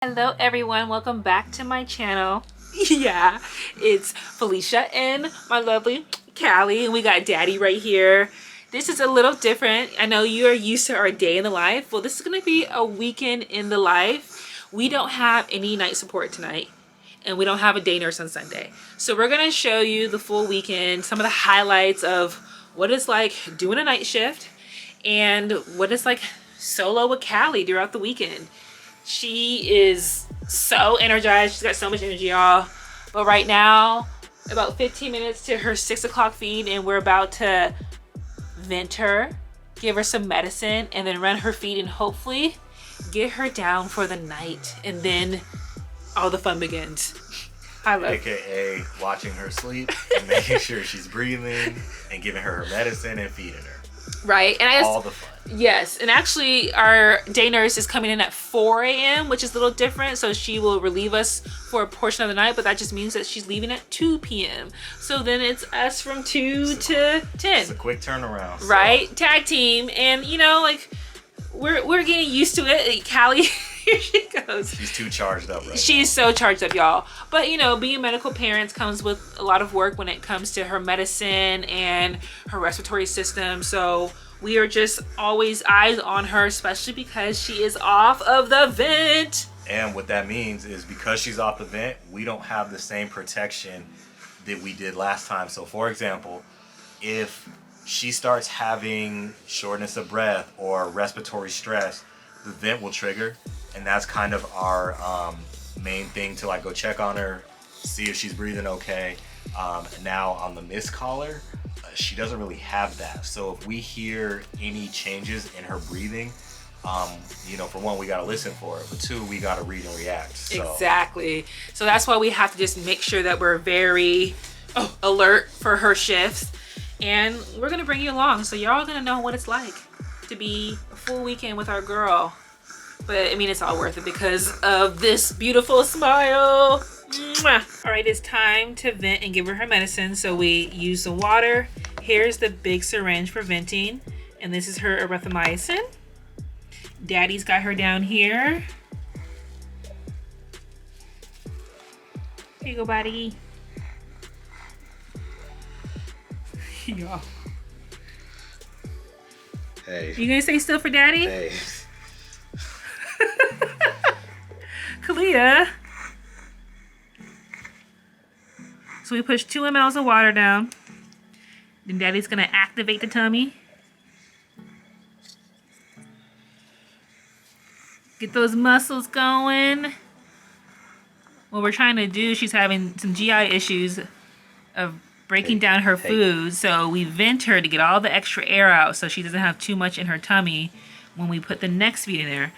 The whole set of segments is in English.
Hello everyone, welcome back to my channel. Yeah, it's Felicia and my lovely Callie, and we got Daddy right here. This is a little different. I know you are used to our day in the life. Well, this is gonna be a weekend in the life. We don't have any night support tonight, and we don't have a day nurse on Sunday. So we're gonna show you the full weekend, some of the highlights of what it's like doing a night shift and what it's like solo with Callie throughout the weekend. She is so energized. She's got so much energy, y'all. But right now, about 15 minutes to her 6 o'clock feed, and we're about to vent her, give her some medicine, and then run her feed and hopefully get her down for the night. And then all the fun begins. I love AKA watching her sleep and making sure she's breathing and giving her medicine and feeding her. Right. And all the fun. Yes, and actually our day nurse is coming in at 4 a.m., which is a little different. So she will relieve us for a portion of the night, but that just means that she's leaving at 2 p.m. So then it's us from 2 to 10. It's a quick turnaround. Right? So. Tag team. And you know, like we're getting used to it. Callie, here she goes. She's too charged up right She's now. So charged up, y'all. But you know, being medical parents comes with a lot of work when it comes to her medicine and her respiratory system. So we are just always eyes on her, especially because she is off of the vent. And what that means is because she's off the vent, we don't have the same protection that we did last time. So for example, if she starts having shortness of breath or respiratory stress, the vent will trigger. And that's kind of our main thing to like go check on her, see if she's breathing okay. Now on the mist collar, she doesn't really have that. So if we hear any changes in her breathing, you know, for one, we gotta listen for it. But two, we gotta read and react. So. Exactly. So that's why we have to just make sure that we're very alert for her shifts. And we're gonna bring you along. So you're all gonna know what it's like to be a full weekend with our girl. But I mean, it's all worth it because of this beautiful smile. Mwah. All right, it's time to vent and give her medicine. So we use the water. Here's the big syringe for venting. And this is her erythromycin. Daddy's got her down here. Here you go, buddy. Y'all. Hey. You gonna stay still for daddy? Hey. Kalia. So we push 2 mLs of water down. Then daddy's gonna activate the tummy. Get those muscles going. What we're trying to do, she's having some GI issues of breaking down her food. So we vent her to get all the extra air out so she doesn't have too much in her tummy when we put the next feed in there.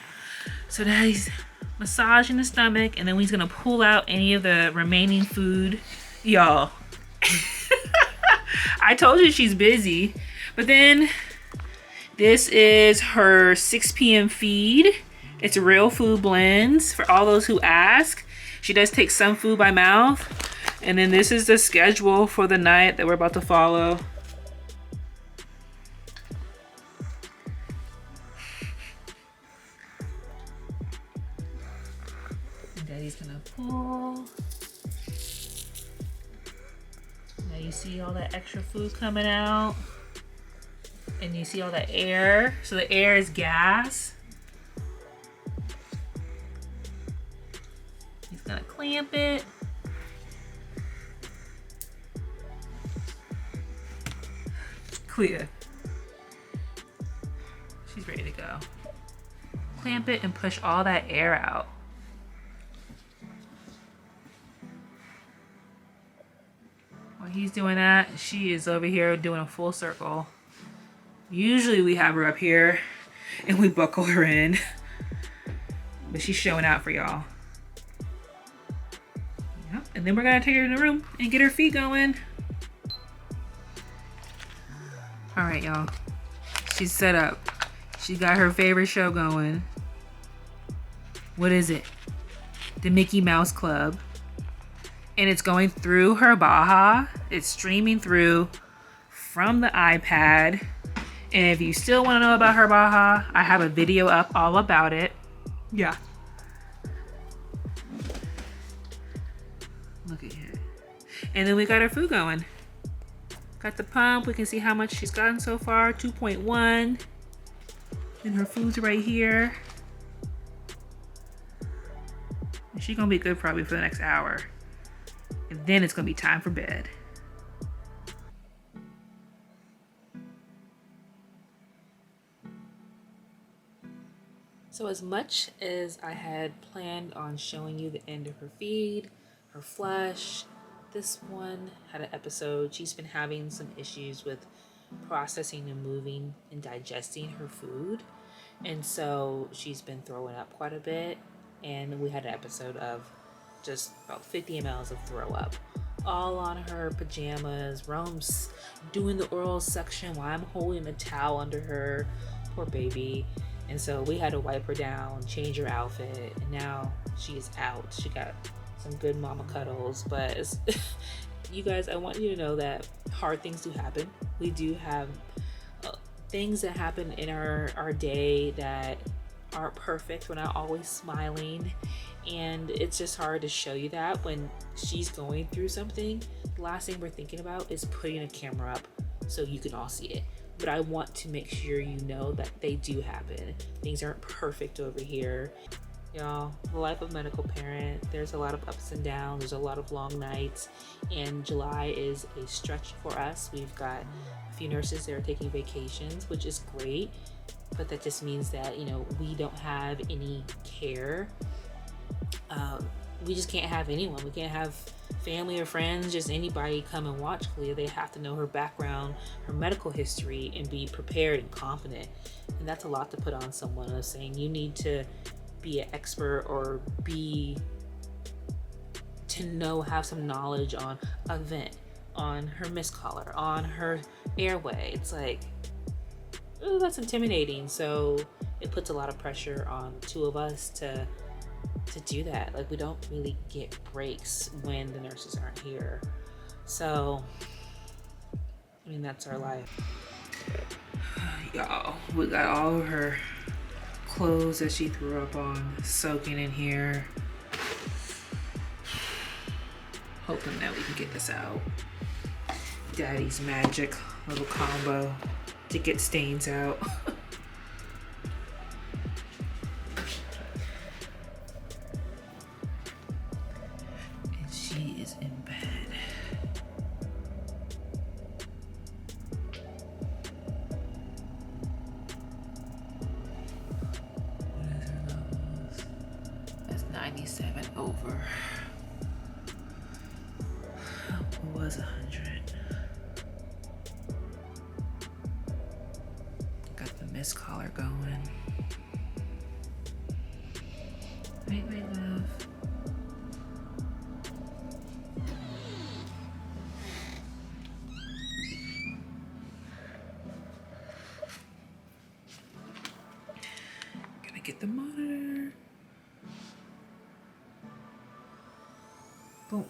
So daddy's massaging the stomach, and then he's gonna pull out any of the remaining food. Y'all, I told you she's busy. But then this is her 6 p.m. feed. It's real food blends for all those who ask. She does take some food by mouth. And then this is the schedule for the night that we're about to follow. Daddy's gonna pull. Now you see all that extra food coming out. And you see all that air. So the air is gas. He's gonna clamp it. Clear. She's ready to go. Clamp it and push all that air out. While he's doing that, she is over here doing a full circle. Usually we have her up here and we buckle her in, but she's showing out for y'all. Yep. And then we're gonna take her in the room and get her feet going. All right, y'all. She's set up. She got her favorite show going. What is it? The Mickey Mouse Club. And it's going through her Baja. It's streaming through from the iPad. And if you still want to know about her Baja, I have a video up all about it. Yeah. Look at it. And then we got our food going. Got the pump. We can see how much she's gotten so far. 2.1. And her food's right here. And she's gonna be good probably for the next hour. And then it's gonna be time for bed. So as much as I had planned on showing you the end of her feed, her flush, this one had an episode. She's been having some issues with processing and moving and digesting her food. And so she's been throwing up quite a bit. And we had an episode of just about 50 mLs of throw up. All on her pajamas. Rome's doing the oral suction while I'm holding a towel under her. Poor baby. And so we had to wipe her down, change her outfit, and now she is out. She got some good mama cuddles, but you guys, I want you to know that hard things do happen. We do have things that happen in our day that aren't perfect. We're not always smiling, and it's just hard to show you that when she's going through something. The last thing we're thinking about is putting a camera up so you can all see it. But I want to make sure you know that they do happen. Things aren't perfect over here. Y'all, the life of medical parent, there's a lot of ups and downs. There's a lot of long nights. And July is a stretch for us. We've got a few nurses that are taking vacations, which is great. But that just means that, you know, we don't have any care. We just can't have anyone. We can't have family or friends, just anybody come and watch Kalia. They have to know her background, her medical history, and be prepared and confident. And that's a lot to put on someone of saying you need to be an expert or have some knowledge on a vent, on her miscaller, on her airway. It's like, oh, that's intimidating. So it puts a lot of pressure on the two of us to do that. Like, we don't really get breaks when the nurses aren't here. So, I mean, that's our life. Y'all, we got all of her clothes that she threw up on soaking in here. Hoping that we can get this out. Daddy's magic little combo to get stains out. Over. It was 100. Got the mist collar going. Wait, love. Gonna get the monitor. Boom.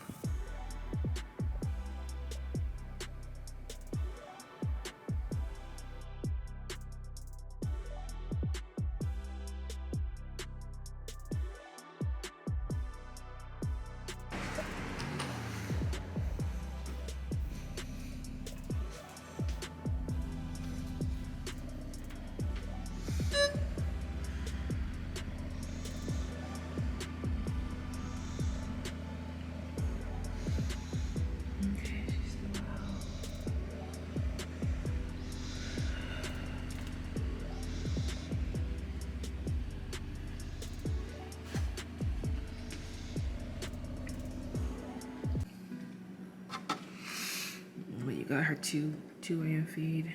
Got her 2 a.m. feed.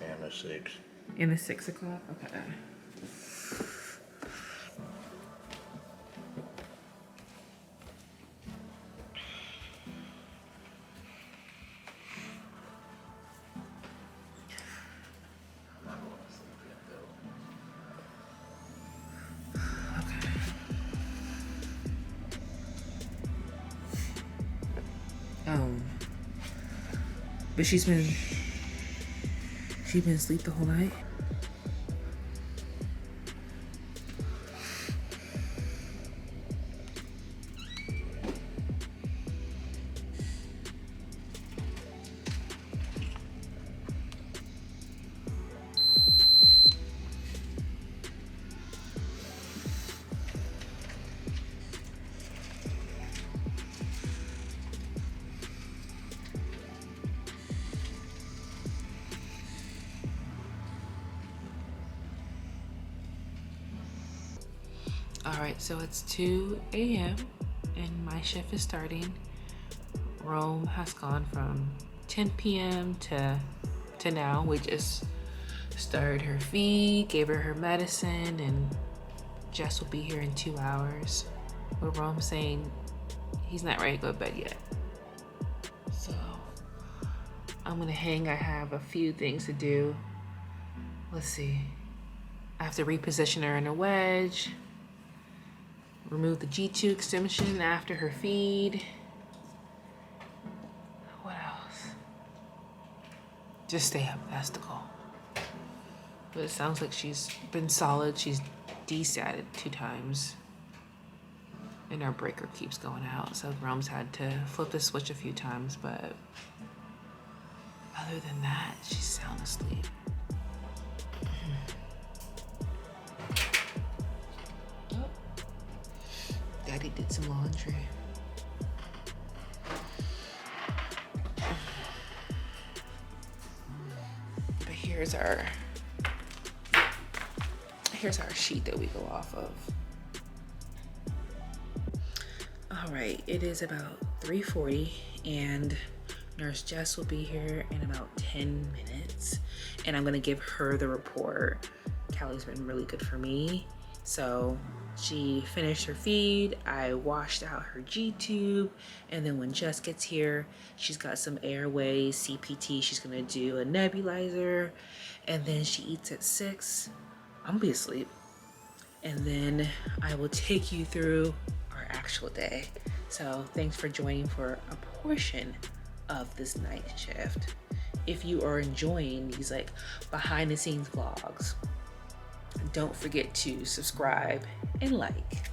And a 6. In the 6 o'clock? Okay. But she's been asleep the whole night. right, so it's 2 a.m. and my shift is starting. Rome has gone from 10 p.m. to now. We just started her feed, gave her medicine, and Jess will be here in 2 hours. But Rome's saying he's not ready to go to bed yet. So I'm gonna hang. I have a few things to do. Let's see. I have to reposition her in a wedge, remove the G2 extension after her feed. What else? Just stay up, that's the goal. But it sounds like she's been solid. She's desatted 2 times. And our breaker keeps going out. So Rome's had to flip the switch a few times, but other than that, she's sound asleep. Oh. Daddy did some laundry. But here's our sheet that we go off of. All right, it is about 3:40 and Nurse Jess will be here in about 10 minutes and I'm gonna give her the report. Callie's been really good for me. So she finished her feed, I washed out her G-tube, and then when Jess gets here, she's got some airway CPT. She's gonna do a nebulizer, and then she eats at 6. I'm gonna be asleep. And then I will take you through our actual day. So thanks for joining for a portion of this night shift. If you are enjoying these like behind the scenes vlogs, don't forget to subscribe and like.